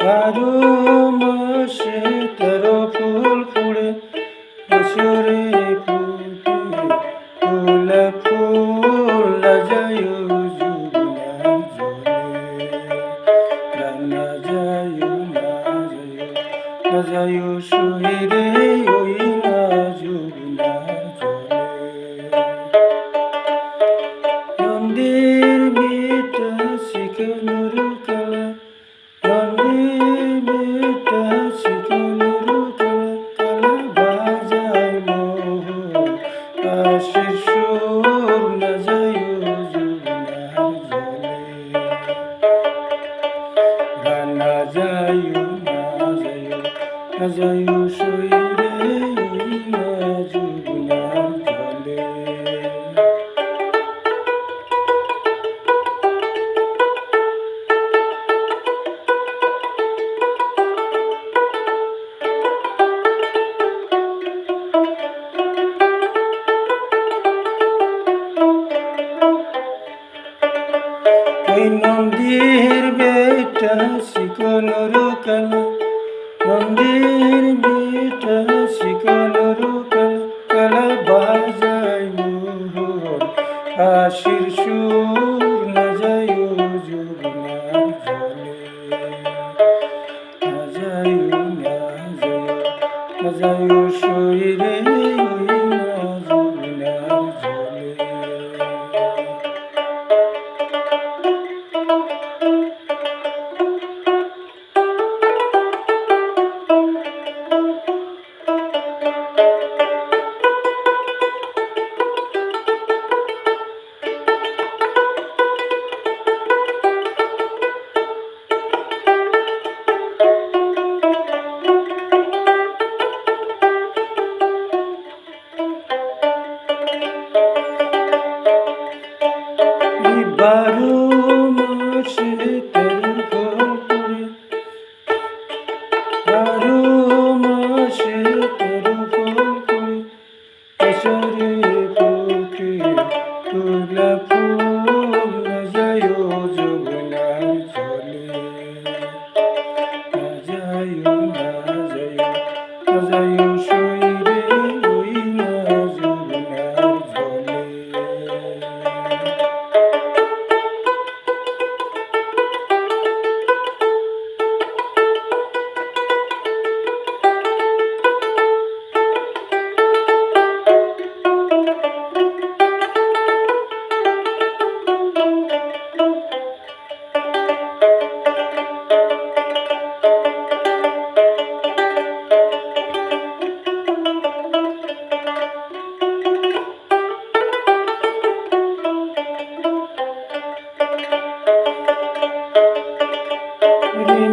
বারো মাসে তেরো ফুল ফুড়ে বছরে ফুটে গোলাপ ফুল লাজায়ু যুগনার জলে না যায়ু না যায়ু শহীরে ওই না যুগনার জলে নন্দির মেয়েটা শিখনুর কালা নন্দির মেয়েটা শিখনুর কালা কালা বাজায় মোহ আশির সুর না যায়ু যুগনার জলে না যায়ু না যায়ু শহীরে ওই না যুগনার জলে ওই নন্দীর বেটা শিকনুর কালা নন্দীর বেটা শিকনুর কালা কালা বাজায় মোহর আশির সুর না যায়ু যুগনার জলে না যায়ু না যায়ু শহীরে ওই না যুগনার জলে বারো মাসে তেরো ফুল ফুড়ে বারো মাসে তেরো ফুল ফুড়ে বছরে ফুটে গোলাপ ফুল না যায়ু যুগনার জলে না যায়ু না যায়ু শহীরে ওই না যুগনার জলে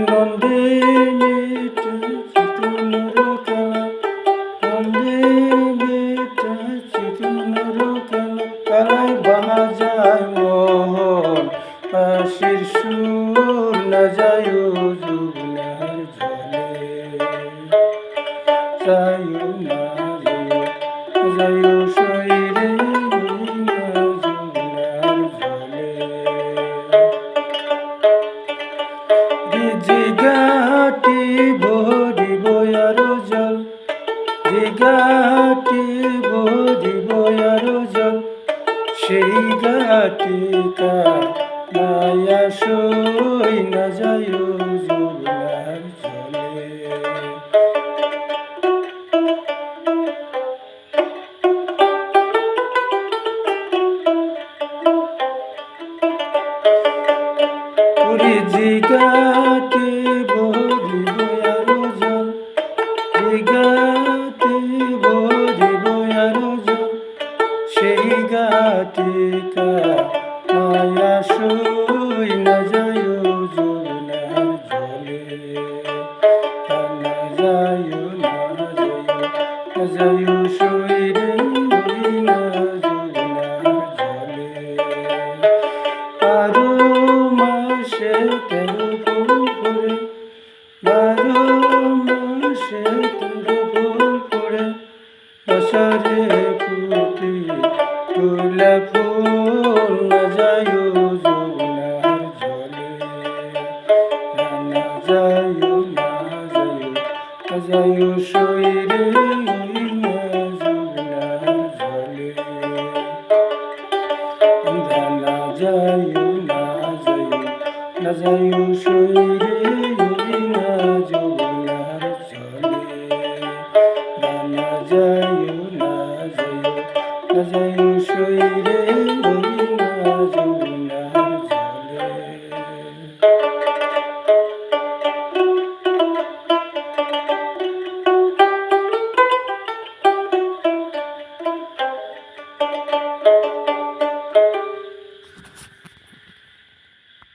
নন্দির মেয়েটা শিকনুর কালা নন্দির মেয়েটা শিকনুর কালা কালাই বাজায় মোহন আশির সুর না যায়ু যুগনার জলে যায়ু না যায়ু শহীরে ওই না যুগনার জলে জিগাটি ভরিব আরো জল জিগাটি ভরিব আরো জল সেই গাটি কানায়া সই না যায়ু যুগনার জলে ওরে জিগাটি ভরিব আরো জল জিগাটি ভরিব আরো জল সেই গাটি কানায়া সই না যায়ু যুগনার জলে না যায়ু না যায়ু শহীরে ওই না যুগনার জলে বারো মাসে তেরো ফুল ফুড়ে বারো মাসে তেরো ফুল ফুড়ে বছরে ফুটে গোলাপ ফুল না যায়ু যুগনার জলে না যায়ু যাইও সইরে ওই না যমুনার জলে না যাইও না যাইও না যাইও সইরে ওই না যমুনার জলে না যাইও না যাইও না যাইও সইরে